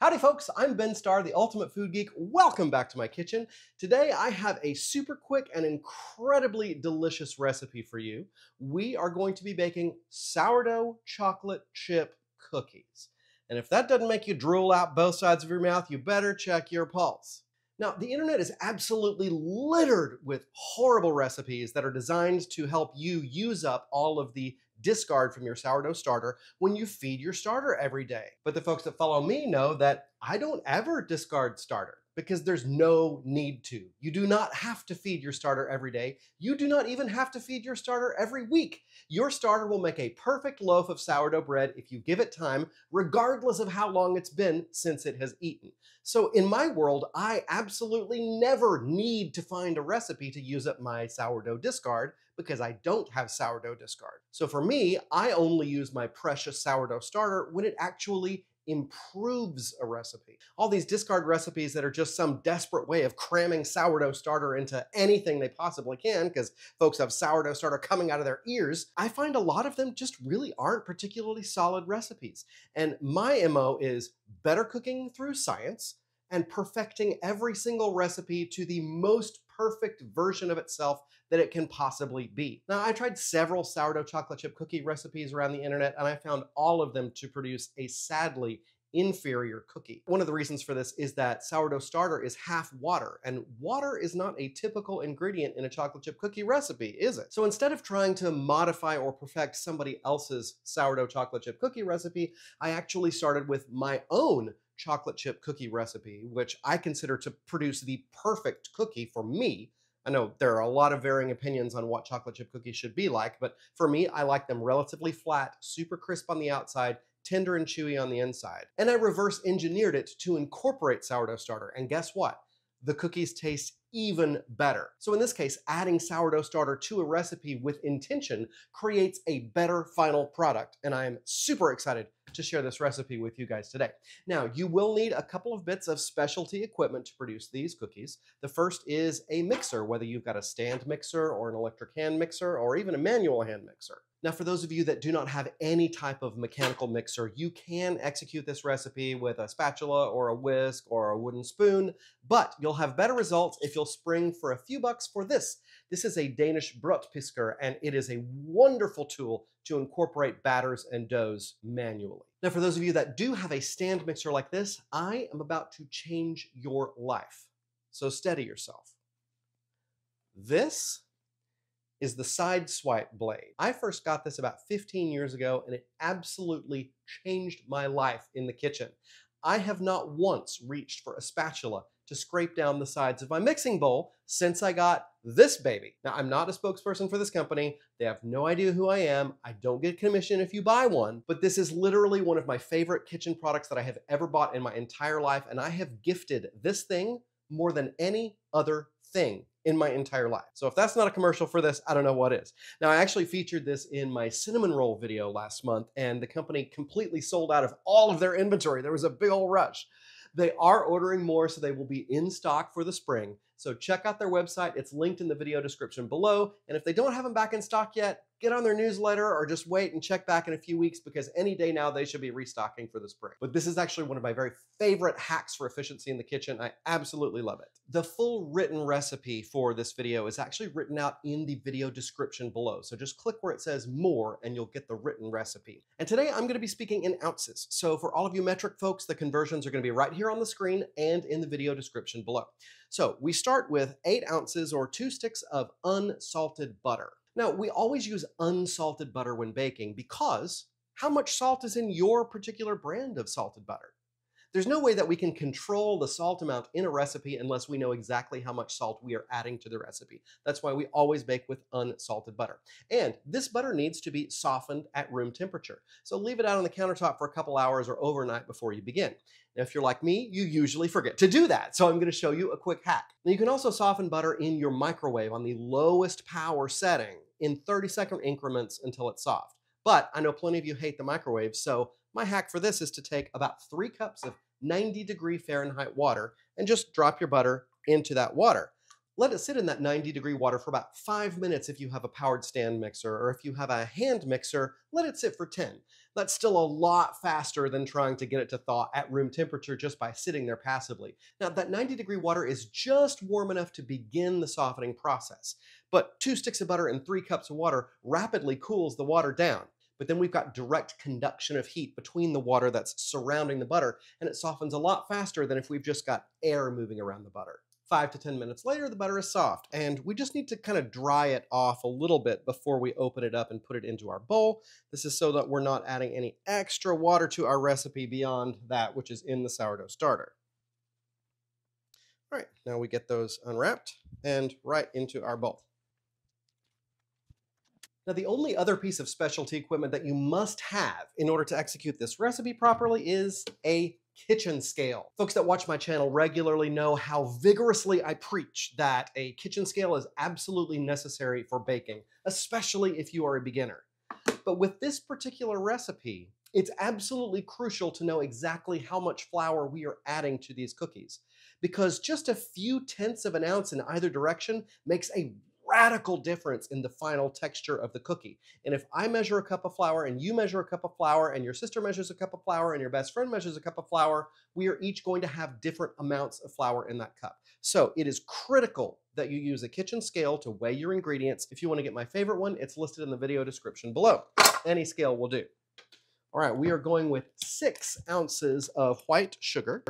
Howdy folks, I'm Ben Starr, the ultimate food geek. Welcome back to my kitchen. Today I have a super quick and incredibly delicious recipe for you. We are going to be baking sourdough chocolate chip cookies. And if that doesn't make you drool out both sides of your mouth, you better check your pulse. Now, the internet is absolutely littered with horrible recipes that are designed to help you use up all of the discard from your sourdough starter when you feed your starter every day. But the folks that follow me know that I don't ever discard starter because there's no need to. You do not have to feed your starter every day. You do not even have to feed your starter every week. Your starter will make a perfect loaf of sourdough bread if you give it time, regardless of how long it's been since it has eaten. So in my world, I absolutely never need to find a recipe to use up my sourdough discard because I don't have sourdough discard. So for me, I only use my precious sourdough starter when it actually improves a recipe. All these discard recipes that are just some desperate way of cramming sourdough starter into anything they possibly can because folks have sourdough starter coming out of their ears, I find a lot of them just really aren't particularly solid recipes. And my MO is better cooking through science and perfecting every single recipe to the most perfect version of itself that it can possibly be. Now, I tried several sourdough chocolate chip cookie recipes around the internet, and I found all of them to produce a sadly inferior cookie. One of the reasons for this is that sourdough starter is half water, and water is not a typical ingredient in a chocolate chip cookie recipe, is it? So instead of trying to modify or perfect somebody else's sourdough chocolate chip cookie recipe, I actually started with my own chocolate chip cookie recipe, which I consider to produce the perfect cookie for me. I know there are a lot of varying opinions on what chocolate chip cookies should be like, but for me, I like them relatively flat, super crisp on the outside, tender and chewy on the inside. And I reverse engineered it to incorporate sourdough starter. And guess what? The cookies taste even better. So in this case, adding sourdough starter to a recipe with intention creates a better final product. And I'm super excited to share this recipe with you guys today. Now, you will need a couple of bits of specialty equipment to produce these cookies. The first is a mixer, whether you've got a stand mixer or an electric hand mixer or even a manual hand mixer. Now, for those of you that do not have any type of mechanical mixer, you can execute this recipe with a spatula or a whisk or a wooden spoon, but you'll have better results if you'll spring for a few bucks for this. This is a Danish broodpisker, and it is a wonderful tool to incorporate batters and doughs manually. Now, for those of you that do have a stand mixer like this, I am about to change your life. So steady yourself. This is the side swipe blade. I first got this about 15 years ago, and it absolutely changed my life in the kitchen. I have not once reached for a spatula to scrape down the sides of my mixing bowl since I got this baby. Now, I'm not a spokesperson for this company. They have no idea who I am. I don't get commission if you buy one, but this is literally one of my favorite kitchen products that I have ever bought in my entire life, and I have gifted this thing more than any other thing in my entire life. So if that's not a commercial for this, I don't know what is. Now, I actually featured this in my cinnamon roll video last month, and the company completely sold out of all of their inventory. There was a big old rush. They are ordering more, so they will be in stock for the spring. So check out their website. It's linked in the video description below. And if they don't have them back in stock yet, get on their newsletter or just wait and check back in a few weeks because any day now they should be restocking for the spring. But this is actually one of my very favorite hacks for efficiency in the kitchen. I absolutely love it. The full written recipe for this video is actually written out in the video description below. So just click where it says more and you'll get the written recipe. And today I'm going to be speaking in ounces. So for all of you metric folks, the conversions are going to be right here on the screen and in the video description below. So we start with 8 ounces or 2 sticks of unsalted butter. Now, we always use unsalted butter when baking because how much salt is in your particular brand of salted butter? There's no way that we can control the salt amount in a recipe unless we know exactly how much salt we are adding to the recipe. That's why we always bake with unsalted butter. And this butter needs to be softened at room temperature. So leave it out on the countertop for a couple hours or overnight before you begin. Now, if you're like me, you usually forget to do that. So I'm going to show you a quick hack. Now, you can also soften butter in your microwave on the lowest power setting in 30-second increments until it's soft. But I know plenty of you hate the microwave, so my hack for this is to take about 3 cups of 90-degree Fahrenheit water and just drop your butter into that water. Let it sit in that 90-degree water for about 5 minutes if you have a powered stand mixer, or if you have a hand mixer, let it sit for 10. That's still a lot faster than trying to get it to thaw at room temperature just by sitting there passively. Now, that 90-degree water is just warm enough to begin the softening process, but 2 sticks of butter and 3 cups of water rapidly cools the water down. But then we've got direct conduction of heat between the water that's surrounding the butter, and it softens a lot faster than if we've just got air moving around the butter. 5 to 10 minutes later, the butter is soft, and we just need to kind of dry it off a little bit before we open it up and put it into our bowl. This is so that we're not adding any extra water to our recipe beyond that which is in the sourdough starter. All right, now we get those unwrapped and right into our bowl. Now, the only other piece of specialty equipment that you must have in order to execute this recipe properly is a kitchen scale. Folks that watch my channel regularly know how vigorously I preach that a kitchen scale is absolutely necessary for baking, especially if you are a beginner. But with this particular recipe, it's absolutely crucial to know exactly how much flour we are adding to these cookies, because just a few tenths of an ounce in either direction makes a radical difference in the final texture of the cookie. And if I measure a cup of flour and you measure a cup of flour and your sister measures a cup of flour and your best friend measures a cup of flour, we are each going to have different amounts of flour in that cup. So it is critical that you use a kitchen scale to weigh your ingredients. If you want to get my favorite one, it's listed in the video description below. Any scale will do. All right, we are going with 6 ounces of white sugar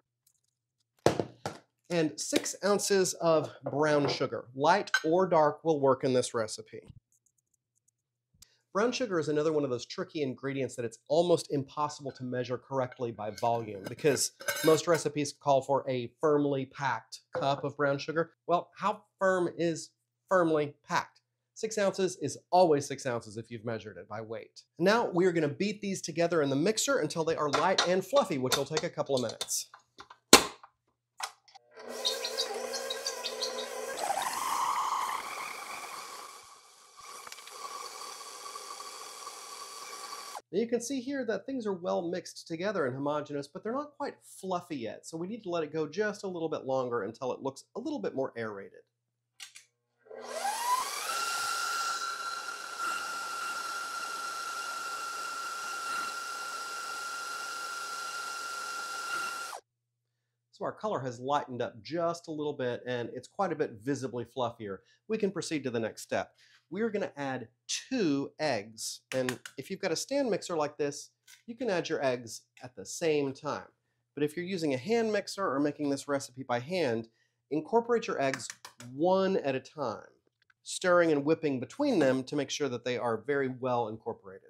and 6 ounces of brown sugar. Light or dark will work in this recipe. Brown sugar is another one of those tricky ingredients that it's almost impossible to measure correctly by volume, because most recipes call for a firmly packed cup of brown sugar. Well, how firm is firmly packed? 6 ounces is always 6 ounces if you've measured it by weight. Now we're going to beat these together in the mixer until they are light and fluffy, which will take a couple of minutes. Now you can see here that things are well mixed together and homogeneous, but they're not quite fluffy yet, so we need to let it go just a little bit longer until it looks a little bit more aerated. So our color has lightened up just a little bit and it's quite a bit visibly fluffier. We can proceed to the next step. We're going to add 2 eggs. And if you've got a stand mixer like this, you can add your eggs at the same time. But if you're using a hand mixer or making this recipe by hand, incorporate your eggs one at a time, stirring and whipping between them to make sure that they are very well incorporated.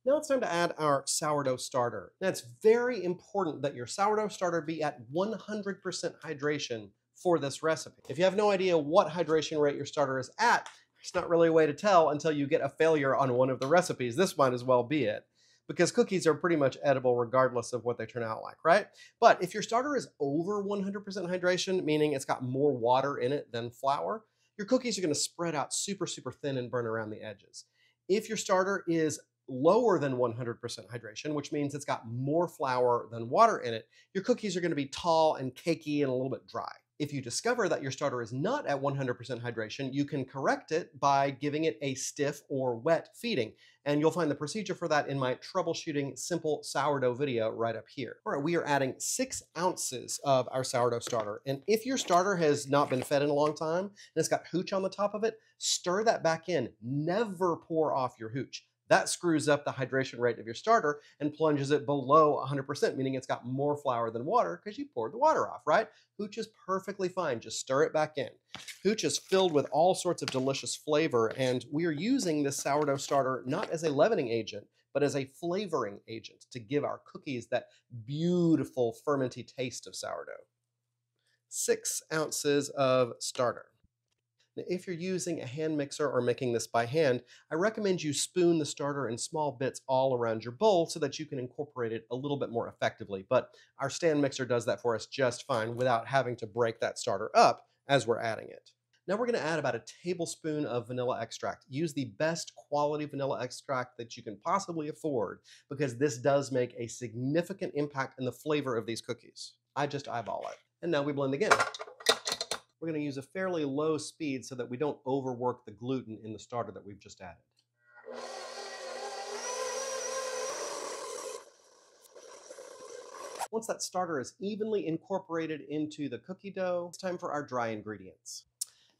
Now it's time to add our sourdough starter. Now it's very important that your sourdough starter be at 100% hydration for this recipe. If you have no idea what hydration rate your starter is at, there's not really a way to tell until you get a failure on one of the recipes. This might as well be it, because cookies are pretty much edible regardless of what they turn out like, right? But if your starter is over 100% hydration, meaning it's got more water in it than flour, your cookies are going to spread out super, super thin and burn around the edges. If your starter is lower than 100% hydration, which means it's got more flour than water in it, your cookies are going to be tall and cakey and a little bit dry. If you discover that your starter is not at 100% hydration, you can correct it by giving it a stiff or wet feeding. And you'll find the procedure for that in my troubleshooting simple sourdough video right up here. All right, we are adding 6 ounces of our sourdough starter. And if your starter has not been fed in a long time and it's got hooch on the top of it, stir that back in. Never pour off your hooch. That screws up the hydration rate of your starter and plunges it below 100%, meaning it's got more flour than water because you poured the water off, right? Hooch is perfectly fine. Just stir it back in. Hooch is filled with all sorts of delicious flavor, and we are using this sourdough starter not as a leavening agent, but as a flavoring agent to give our cookies that beautiful fermenty taste of sourdough. 6 ounces of starter. Now, if you're using a hand mixer or making this by hand, I recommend you spoon the starter in small bits all around your bowl so that you can incorporate it a little bit more effectively. But our stand mixer does that for us just fine without having to break that starter up as we're adding it. Now we're going to add about a tablespoon of vanilla extract. Use the best quality vanilla extract that you can possibly afford because this does make a significant impact in the flavor of these cookies. I just eyeball it. And now we blend again. We're going to use a fairly low speed so that we don't overwork the gluten in the starter that we've just added. Once that starter is evenly incorporated into the cookie dough, it's time for our dry ingredients.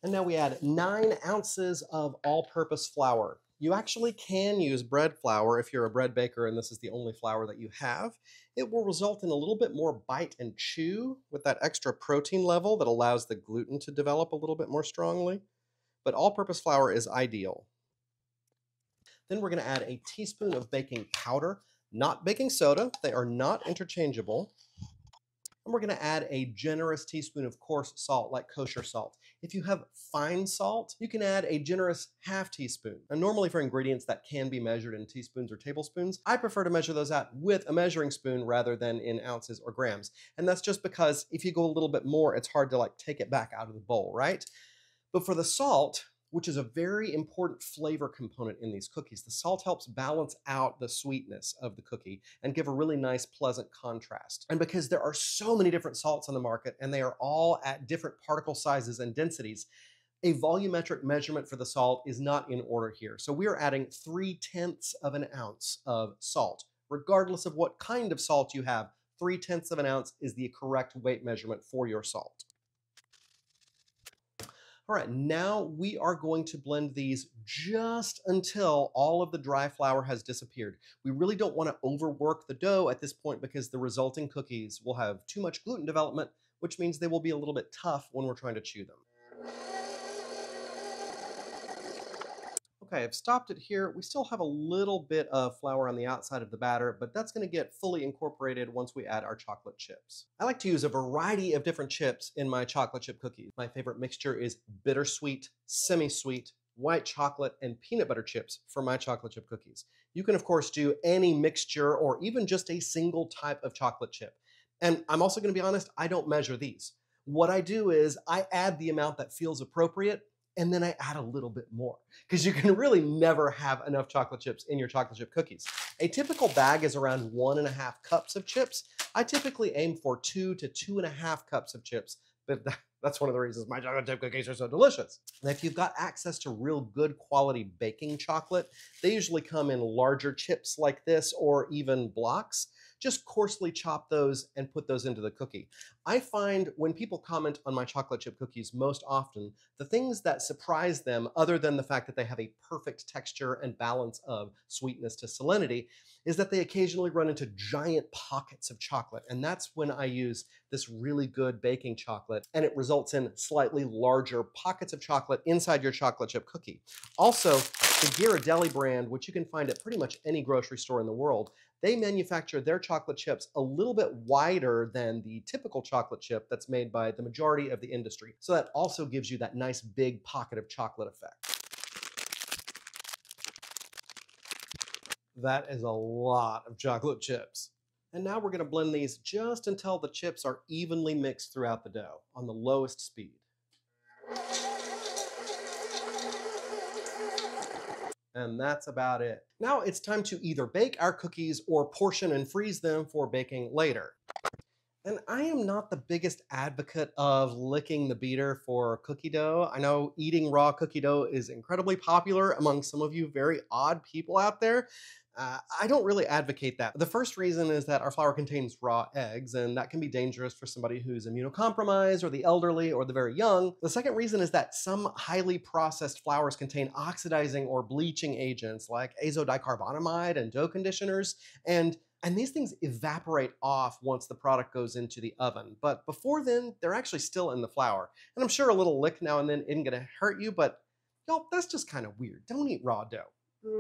And now we add 9 ounces of all-purpose flour. You actually can use bread flour if you're a bread baker and this is the only flour that you have. It will result in a little bit more bite and chew with that extra protein level that allows the gluten to develop a little bit more strongly. But all-purpose flour is ideal. Then we're going to add a teaspoon of baking powder, not baking soda. They are not interchangeable. And we're going to add a generous teaspoon of coarse salt, like kosher salt. If you have fine salt, you can add a generous half teaspoon. And normally for ingredients that can be measured in teaspoons or tablespoons, I prefer to measure those out with a measuring spoon rather than in ounces or grams. And that's just because if you go a little bit more, it's hard to like take it back out of the bowl, right? But for the salt, which is a very important flavor component in these cookies, the salt helps balance out the sweetness of the cookie and give a really nice, pleasant contrast. And because there are so many different salts on the market and they are all at different particle sizes and densities, a volumetric measurement for the salt is not in order here. So we are adding 3/10 of an ounce of salt. Regardless of what kind of salt you have, 3/10 of an ounce is the correct weight measurement for your salt. All right, now we are going to blend these just until all of the dry flour has disappeared. We really don't want to overwork the dough at this point because the resulting cookies will have too much gluten development, which means they will be a little bit tough when we're trying to chew them. Okay, I've stopped it here. We still have a little bit of flour on the outside of the batter, but that's going to get fully incorporated once we add our chocolate chips. I like to use a variety of different chips in my chocolate chip cookies. My favorite mixture is bittersweet, semi-sweet, white chocolate, and peanut butter chips for my chocolate chip cookies. You can, of course, do any mixture or even just a single type of chocolate chip. And I'm also going to be honest, I don't measure these. What I do is I add the amount that feels appropriate, and then I add a little bit more because you can really never have enough chocolate chips in your chocolate chip cookies. A typical bag is around 1.5 cups of chips. I typically aim for 2 to 2.5 cups of chips, but that's one of the reasons my chocolate chip cookies are so delicious. And if you've got access to real good quality baking chocolate, they usually come in larger chips like this or even blocks. Just coarsely chop those and put those into the cookie. I find when people comment on my chocolate chip cookies most often, the things that surprise them, other than the fact that they have a perfect texture and balance of sweetness to salinity, is that they occasionally run into giant pockets of chocolate. And that's when I use this really good baking chocolate, and it results in slightly larger pockets of chocolate inside your chocolate chip cookie. Also, the Ghirardelli brand, which you can find at pretty much any grocery store in the world, they manufacture their chocolate chips a little bit wider than the typical chocolate chip that's made by the majority of the industry. So that also gives you that nice big pocket of chocolate effect. That is a lot of chocolate chips. And now we're going to blend these just until the chips are evenly mixed throughout the dough on the lowest speed. And that's about it. Now it's time to either bake our cookies or portion and freeze them for baking later. And I am not the biggest advocate of licking the beater for cookie dough. I know eating raw cookie dough is incredibly popular among some of you very odd people out there. I don't really advocate that. The first reason is that our flour contains raw eggs, and that can be dangerous for somebody who's immunocompromised or the elderly or the very young. The second reason is that some highly processed flours contain oxidizing or bleaching agents like azodicarbonamide and dough conditioners, and these things evaporate off once the product goes into the oven. But before then, they're actually still in the flour. And I'm sure a little lick now and then isn't gonna hurt you, but y'all, that's just kind of weird. Don't eat raw dough.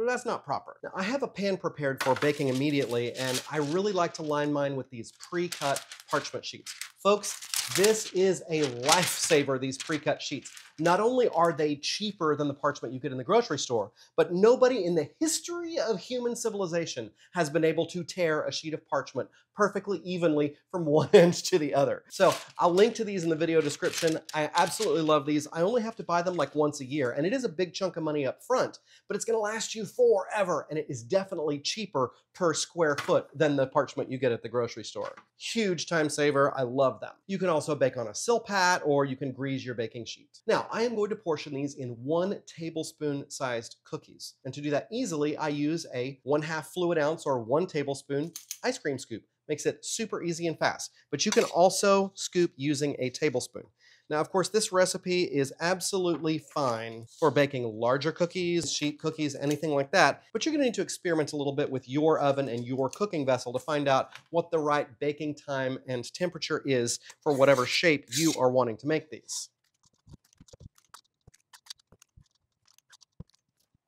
That's not proper. Now, I have a pan prepared for baking immediately, and I really like to line mine with these pre-cut parchment sheets. Folks, This is a lifesaver, these pre-cut sheets. Not only are they cheaper than the parchment you get in the grocery store, but nobody in the history of human civilization has been able to tear a sheet of parchment perfectly evenly from one end to the other. So I'll link to these in the video description. I absolutely love these. I only have to buy them like once a year, and it is a big chunk of money up front, but it's gonna last you forever, and it is definitely cheaper per square foot than the parchment you get at the grocery store. Huge time saver. I love them. You can also bake on a silpat, or you can grease your baking sheet. Now, I am going to portion these in 1 tablespoon sized cookies. And to do that easily, I use a 1/2 fluid ounce or 1 tablespoon ice cream scoop. Makes it super easy and fast. But you can also scoop using a tablespoon. Now, of course, this recipe is absolutely fine for baking larger cookies, sheet cookies, anything like that, but you're gonna need to experiment a little bit with your oven and your cooking vessel to find out what the right baking time and temperature is for whatever shape you are wanting to make these.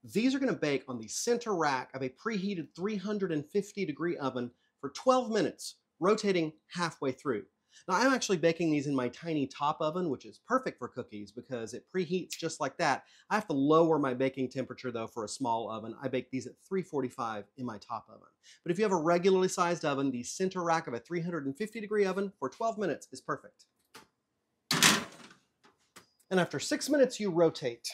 These are gonna bake on the center rack of a preheated 350-degree oven for 12 minutes, rotating halfway through. Now, I'm actually baking these in my tiny top oven, which is perfect for cookies because it preheats just like that. I have to lower my baking temperature, though, for a small oven. I bake these at 345 in my top oven. But if you have a regularly sized oven, the center rack of a 350-degree oven for 12 minutes is perfect. And after 6 minutes, you rotate.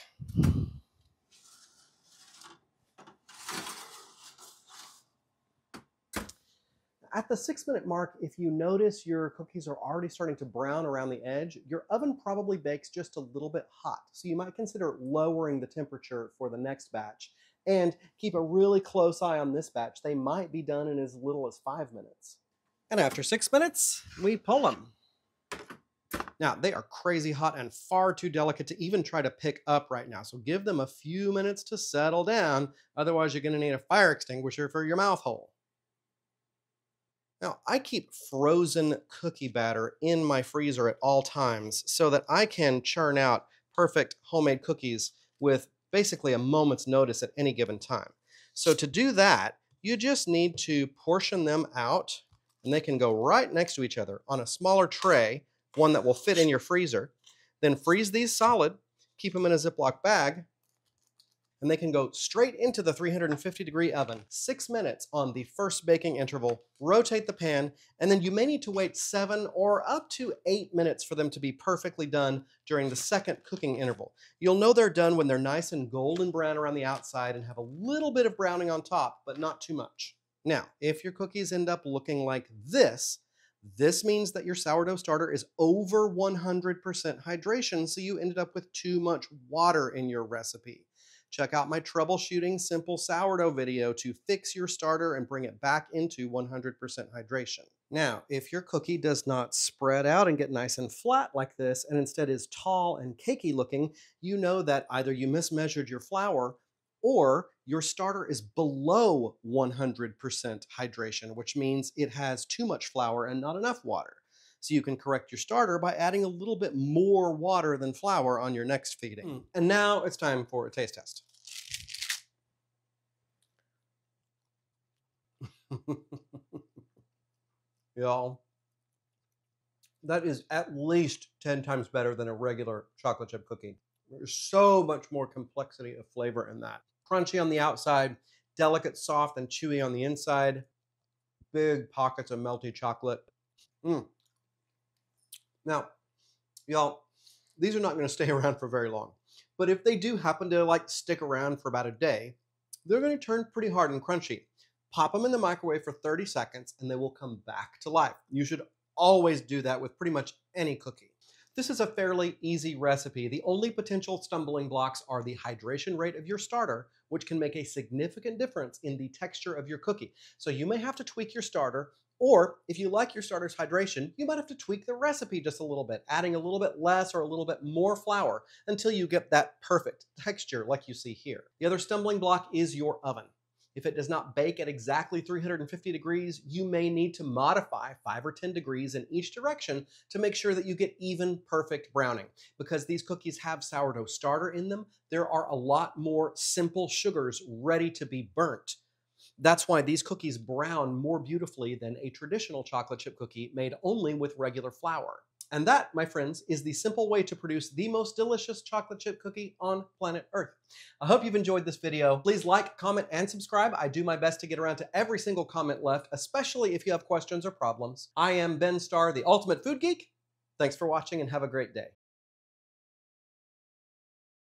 At the 6-minute mark, if you notice your cookies are already starting to brown around the edge, your oven probably bakes just a little bit hot. So you might consider lowering the temperature for the next batch and keep a really close eye on this batch. They might be done in as little as 5 minutes. And after 6 minutes, we pull them. Now, they are crazy hot and far too delicate to even try to pick up right now. So give them a few minutes to settle down. Otherwise, you're going to need a fire extinguisher for your mouth hole. Now, I keep frozen cookie batter in my freezer at all times so that I can churn out perfect homemade cookies with basically a moment's notice at any given time. So to do that, you just need to portion them out, and they can go right next to each other on a smaller tray, one that will fit in your freezer. Then freeze these solid, keep them in a Ziploc bag, and they can go straight into the 350-degree oven. 6 minutes on the first baking interval, rotate the pan, and then you may need to wait 7 or up to 8 minutes for them to be perfectly done during the second cooking interval. You'll know they're done when they're nice and golden brown around the outside and have a little bit of browning on top, but not too much. Now, if your cookies end up looking like this means that your sourdough starter is over 100% hydration, so you ended up with too much water in your recipe. Check out my troubleshooting simple sourdough video to fix your starter and bring it back into 100% hydration. Now, if your cookie does not spread out and get nice and flat like this, and instead is tall and cakey looking, you know that either you mismeasured your flour or your starter is below 100% hydration, which means it has too much flour and not enough water. So you can correct your starter by adding a little bit more water than flour on your next feeding. And now it's time for a taste test. Y'all, that is at least 10 times better than a regular chocolate chip cookie. There's so much more complexity of flavor in that. Crunchy on the outside, delicate, soft, and chewy on the inside. Big pockets of melty chocolate. Now, y'all, these are not going to stay around for very long. But if they do happen to stick around for about a day, they're going to turn pretty hard and crunchy. Pop them in the microwave for 30 seconds and they will come back to life. You should always do that with pretty much any cookie. This is a fairly easy recipe. The only potential stumbling blocks are the hydration rate of your starter, which can make a significant difference in the texture of your cookie. So you may have to tweak your starter, or if you like your starter's hydration, you might have to tweak the recipe just a little bit, adding a little bit less or a little bit more flour until you get that perfect texture like you see here. The other stumbling block is your oven. If it does not bake at exactly 350 degrees, you may need to modify 5 or 10 degrees in each direction to make sure that you get even perfect browning. Because these cookies have sourdough starter in them, there are a lot more simple sugars ready to be burnt. That's why these cookies brown more beautifully than a traditional chocolate chip cookie made only with regular flour. And that, my friends, is the simple way to produce the most delicious chocolate chip cookie on planet Earth. I hope you've enjoyed this video. Please like, comment, and subscribe. I do my best to get around to every single comment left, especially if you have questions or problems. I am Ben Starr, the ultimate food geek. Thanks for watching and have a great day.